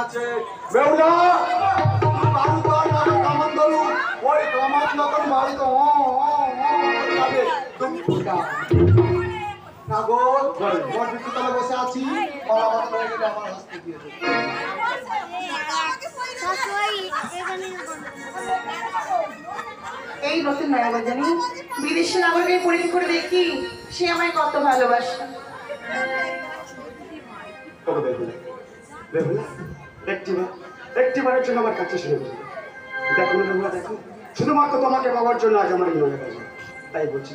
আছে বেহুলা বাড়ি তো না কামান ধরু ওই কামান যখন বাড়ি তো যাবে তুমি কোটা না গো বড় বিকেলে বসে আছি বলা কথা হয়ে গেলে আমার হাসতে দিয়ে দে এই নতুন মায়াবা জানি বিদেশে আমাকে পরীক্ষা করে দেখি সে আমায় কত ভালোবাসে একটিবারের জন্য আমার কাছে শুনে বলবে দেখো না দেখো শুধুমাত্র তোমাকে পাওয়ার জন্য আজ আমার মনে গেছে তাই বলছি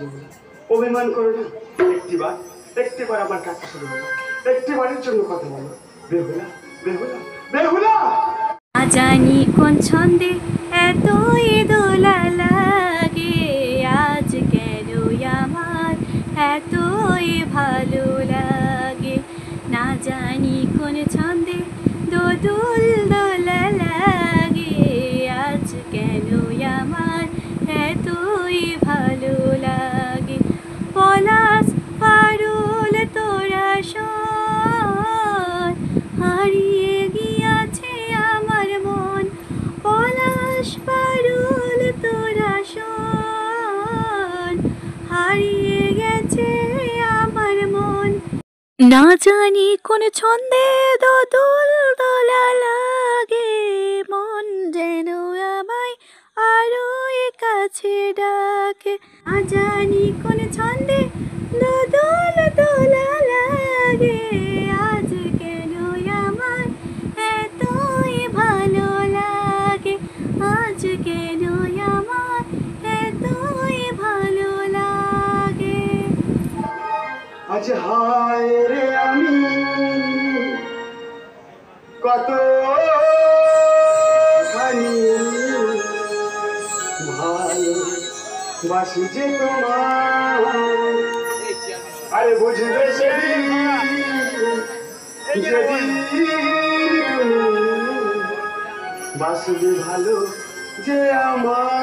অভিমান করো না একটিবার আমার কাছে শুনে বলো একটিবারের জন্য কথা বলো বেহুলা বেহুলা বেহুলা জানি কোন ছন্দে এতই দোলা লাগে আজ কেন আমার এতই ভালো লাগে না জানি কোন ছন্দে দোদুল দোলা লাগে আজ কেন আমার এতই ভালো লাগে পলাশ পারুল তোরা শোন হারিয়ে গিয়াছে আমার মন পলাশ পারুল তোরা শোন হারিয়ে গেছে আমার মন না জানি কোন ছন্দে দোদুল দোলা লাগে মন যেন আমায় আরো কাছে ডাকে না জানি কোন ছন্দে দোদুল দোলা লাগে আজ কেন আমার এতই ভালো লাগে আজ কেন আমার এতই ভালো লাগে আজ হায় রে আমি কত খানি ভালোবাসি যে তোমার আরে বুঝবে সেদিন যেদিন বাসবে ভালো যে আমার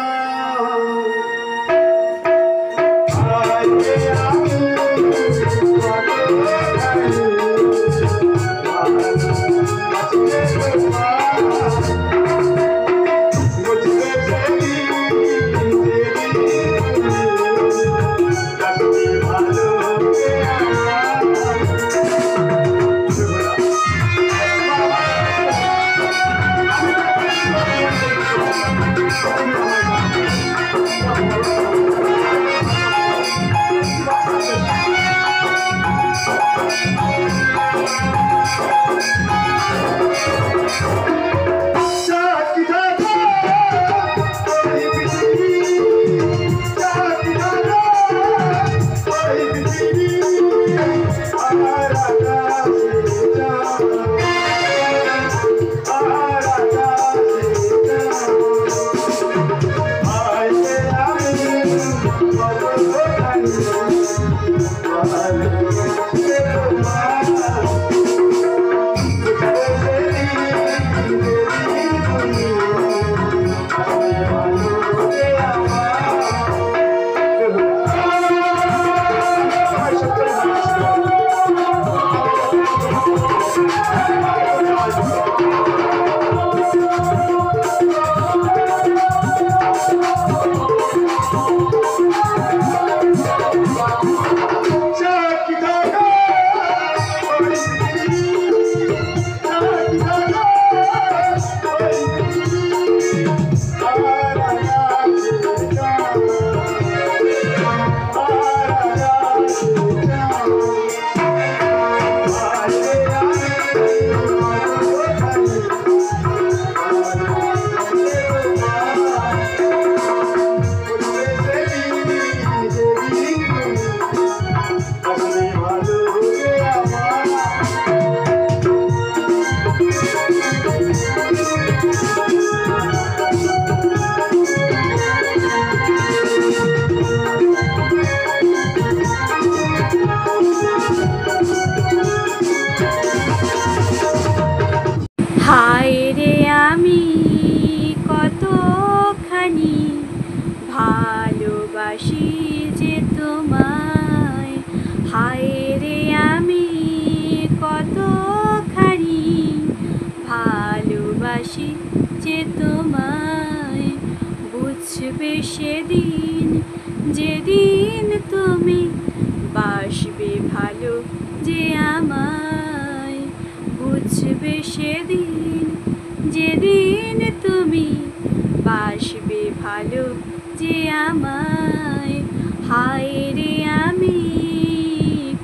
বুঝবে সেদিন যেদিন তুমি বাসবে ভালো যে আমায়, বুঝবে সেদিন যেদিন তুমি বাসবে ভালো যে আমায়। হায় রে আমি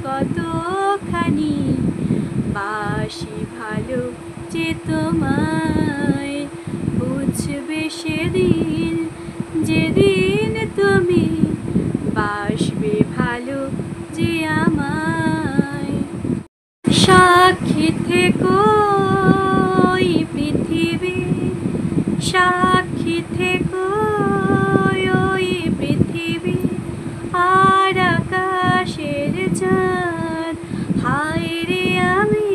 কতখানি বাসি ভালো যে তোমায়, বুঝবে সেদিন যেদিন তুমি বাসবে ভালো যে আমায়। সাক্ষী থেকো এই পৃথিবী, সাক্ষী থেকো ওই পৃথিবী আর আকাশের চাঁদ। হায় রে আমি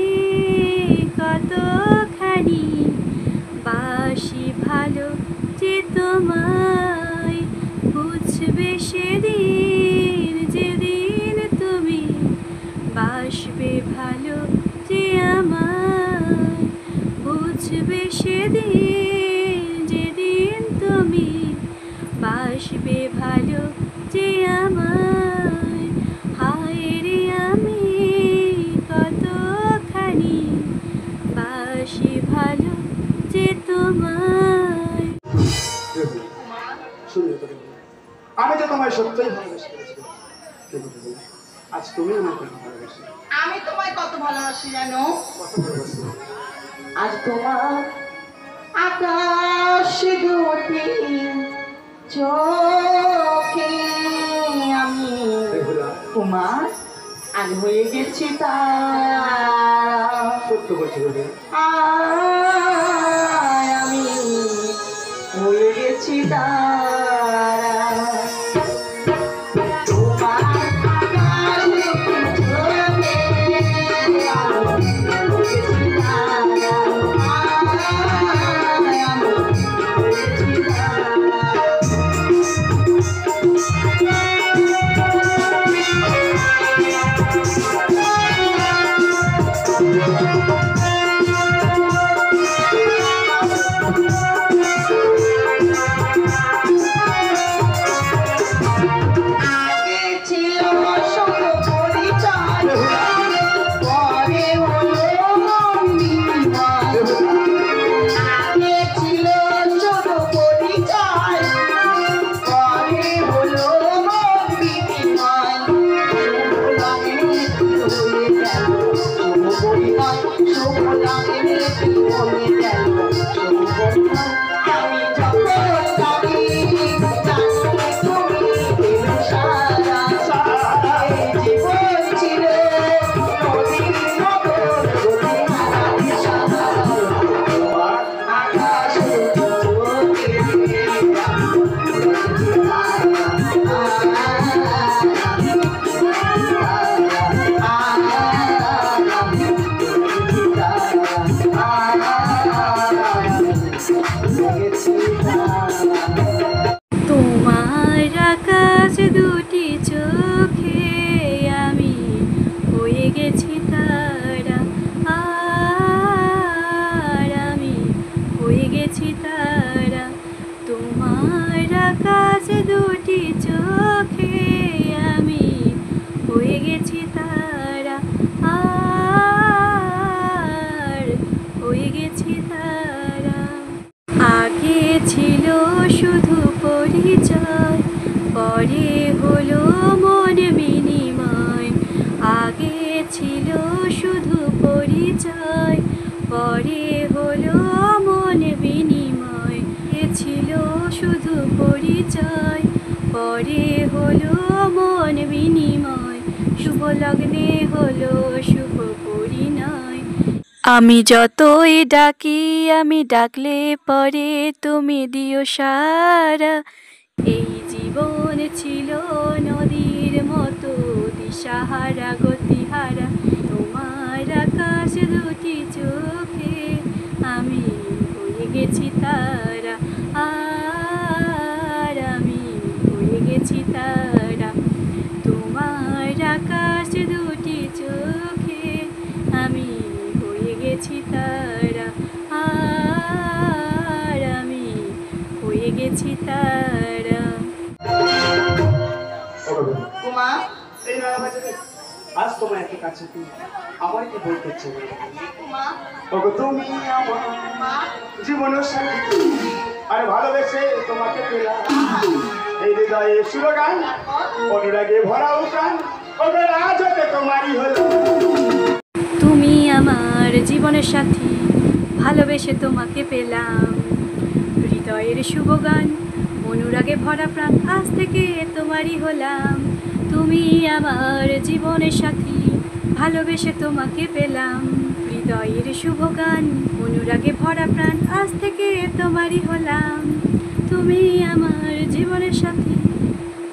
কতখানি বাসি ভালো যে তোমায়, বুঝবে সেদিন যেদিন তুমি বাসবে ভালো যে আমায়, বুঝবে সেদিন যেদিন তুমি বাসবে ভালো যে আমায়। হায় রে আমি কতখানি বাসি ভালো যে তোমায়। আমি তো তোমায় সত্যই ভালোবেসে ফেলেছি, কিন্তু আজ তুমি আমাকে ভালোবাসি। আমি তোমায় কত ভালোবাসি জানো? কত ভালোবাসি? আজ তোমার আকাশ দুটি চোখে আমি তোমার আজ হয়ে গেছি তারা। সত্য বলছি বলে আমি হয়ে গেছি তারা। তোমার আকাশ দুটি চোখে আমি হয়ে গেছি তারা, আর আমি হয়ে গেছি তারা। তোমার আকাশ দুটি চোখে আমি হয়ে গেছি তারা, আর হয়ে গেছি তারা। আগে ছিল শুধু পরিচয়, পরে হলো মন বিনিময়। আগে ছিল শুধু পরিচয়, পরে হলো মন বিনিময়। ছিল শুধু পরিচয়, পরে হলো মন বিনিময়। শুভ লগ্নে হলো শুভ পরিণয়। আমি যতই ডাকি, আমি ডাকলে পরে তুমি দিও সারা। এই জীবন ছিল নদীর মতো দিশাহারা গতিহারা। তোমার আকাশ দুটি চোখে আমি হয়ে গেছি তারা, আর আমি হয়ে গেছি তারা। তোমার আকাশ দুটি চোখে আমি হয়ে গেছি তারা, আর আমি হয়ে গেছি তারা। কাছে কি আমার কি বলতে ইচ্ছে করে? মা ওগো তুমি আমার মা জীবনের সাথী, আর ভালোবেসে তোমাকে পেলাম এই হৃদয়ে সুরগান, অনুরাগে ভরা উঠান, ওগো আজ হতে তোমারই হলো। তুমি আমার জীবনের সাথী, ভালোবেসে তোমাকে পেলাম হৃদয়ের শুভ গান, অনুরাগে ভরা প্রাণ, আজ থেকে তোমারই হলাম। তুমি আমার জীবনের সাথী, ভালোবেসে তোমাকে পেলাম হৃদয়ের শুভ গান, অনুরাগে ভরা প্রাণ, আজ থেকে তোমারই হলাম। তুমি আমার জীবনের সাথী,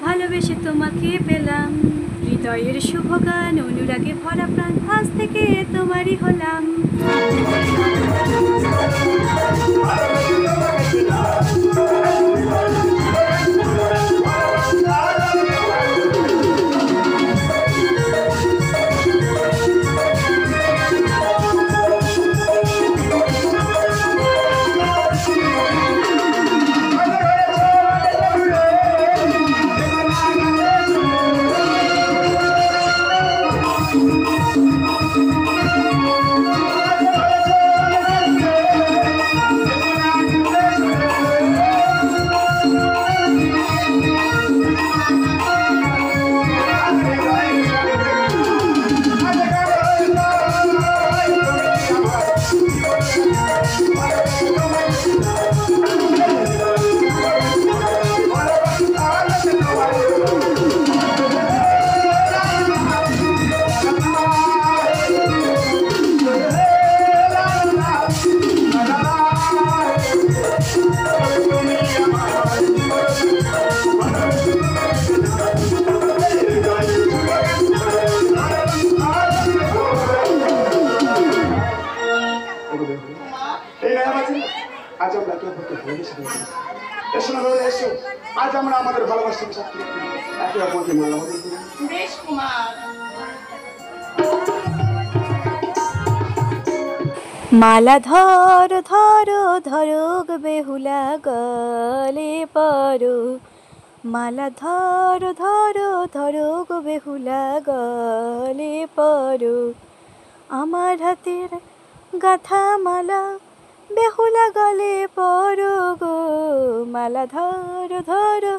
ভালোবেসে তোমাকে পেলাম হৃদয়ের শুভ গান, অনুরাগে ভরা প্রাণ, আজ থেকে তোমারই হলাম। আজ আমরা একে অপরকে ভালোবেসে দিয়েছি। এসো না বলে এসো, আজ আমরা আমাদের ভালোবাসার সাথে একে অপরকে মালা বদল করি। বেশ কুমার। মালা ধর ধরো ধরো গো বেহুলা গলে পরো, মালা ধর ধরো ধরো গো বেহুলা গলে পরো, আমার হাতের গাথা মালা বেহুলা গলে পরো গো, মালা ধর ধরো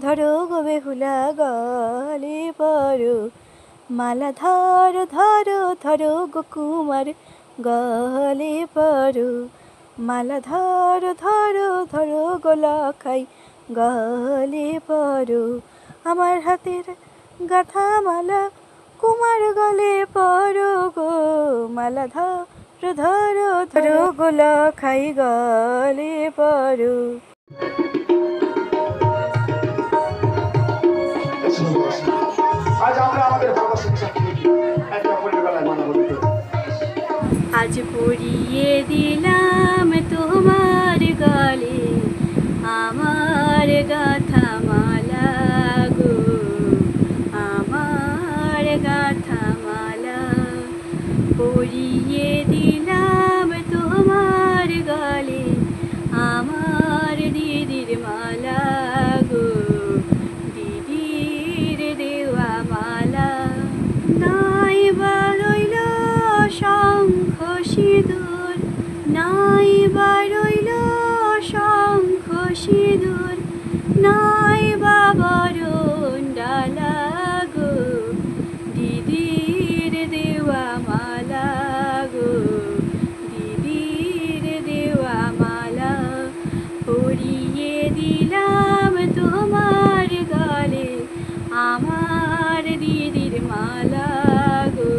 ধরো গো বেহুলা গলে পরো, মালা ধর ধরো ধরো গো কুমার গলে পরো, মালা ধর ধরো ধরো গো লখাই গলে পরো, আমার হাতের গাথা মালা কুমার গলে পরো গো, মালা ধর ধরো ধরো গো লখাই গলে পরো। আজ আমরা আমাদের ভালোবাসার সাথে একে অপরের গলায় মালা বদল করি। আজ পরিয়ে দিলাম তোমার গলে আমার গাথা মালা গো, আমার গাথা মালা পরিয়ে দিলাম তোমার গলে আমার দিদির মালা গো, দিদির দেওয়া মালা, নাই বা রইল শঙ্খ সিঁদুর, নাই বা রইল শঙ্খ সিঁদুর, নাই বা বরণ ডালা গো, দিদির দেওয়া মালা গো, দিদির দেওয়া মালা পরিয়ে দিলাম তোমার গলে আমার দিদির মালা গো,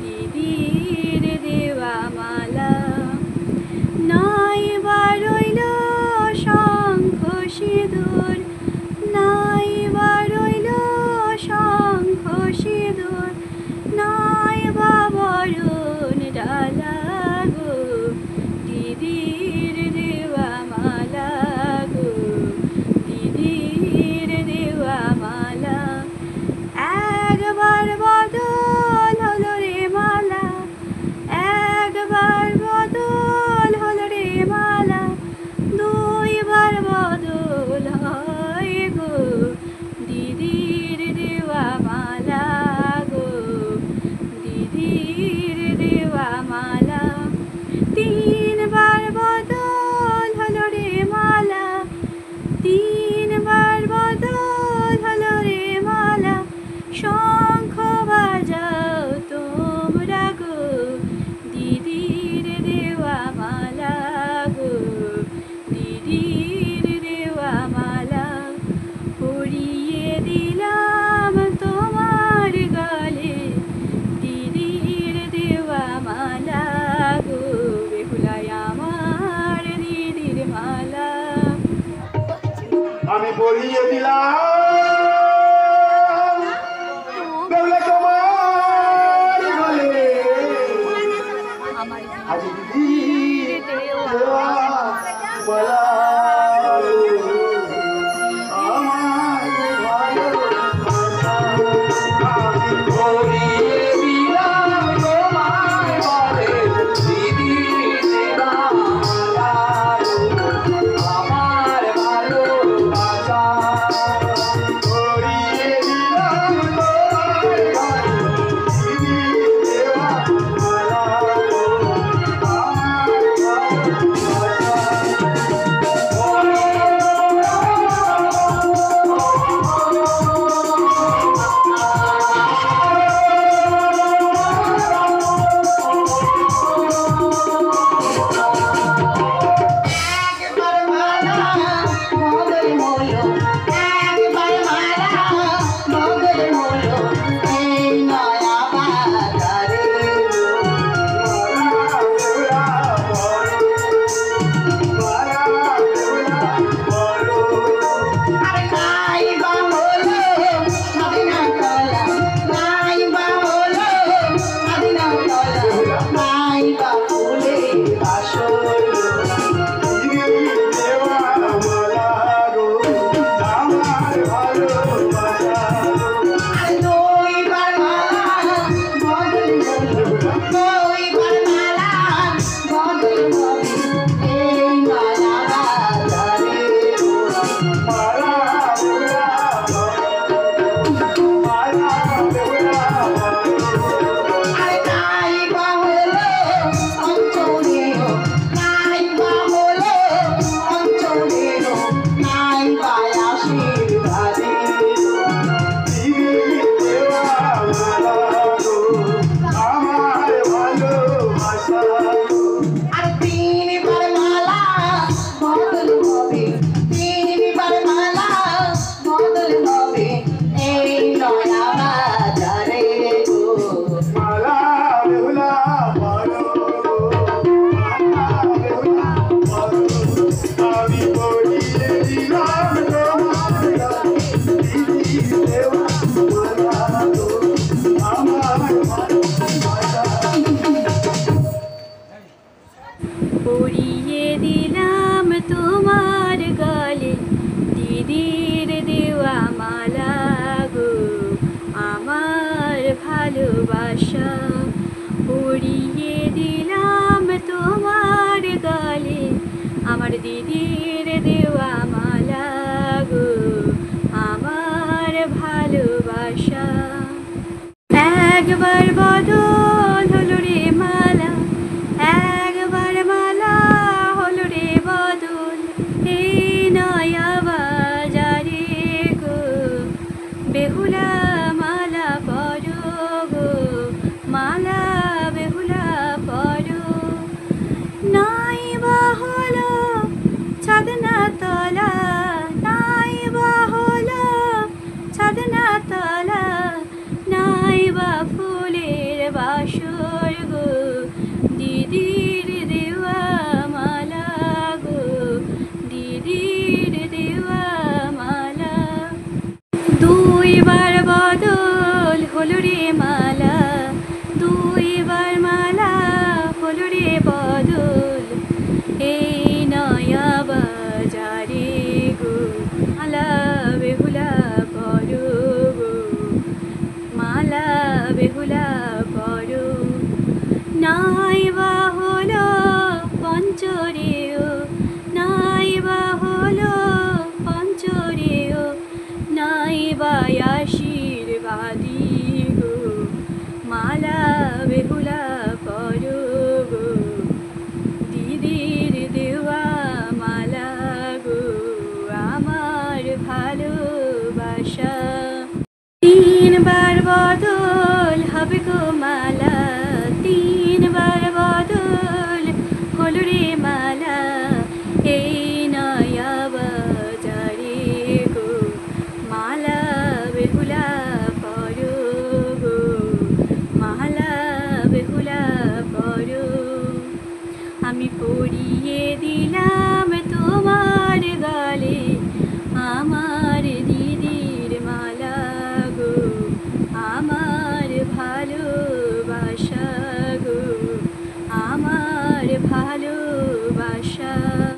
দিদির দেওয়া মালা, নাই বা রইল শঙ্খ সিঁদুর, নাই পরিয়ে দিলাম বেহুলা তোমার গলে আমার আজ দিদির দেওয়া মালা পরিয়ে দিলাম তোমার গলে দিদির দেওয়া মালা গো আমার ভালোবাসা পরিয়ে দিলাম তোমার গলে আমার দিদির দেওয়া মালা গো আমার ভালোবাসা একবার বদল হলো রে মালা একবার মালা হলো রে বদল এই নয়া বাজারে গো বেহুলা মালা পরো গো মালা বেহুলা পরো নাই বা হলো ছাদনা তলা নাই বা হলো ছাদনা তলা নাই বা ফুলের বাসর গো দিদির দেওয়া মালা গো দিদির দেওয়া মালা দুইবার বদল হলো রে মালা দুইবার মালা হলো রে বদল এই নয়া বাজারে গো মালা বেহুলা পরো গো মালা বেহুলা পরো নাই বা হলো পঞ্চরেও নাই বা হলো পঞ্চরেও নাই বা আশীর্বাদী গো মালা বেহুলা পরো গো দিদির দেওয়া মালা গো আমার ভালোবাসা তিনবার বদল হবে গো মালা তিনবার বদল হলো রে মালা এই নয়া বাজারে গো মালা বেহুলা পরো গো মালা বেহুলা পরো আমি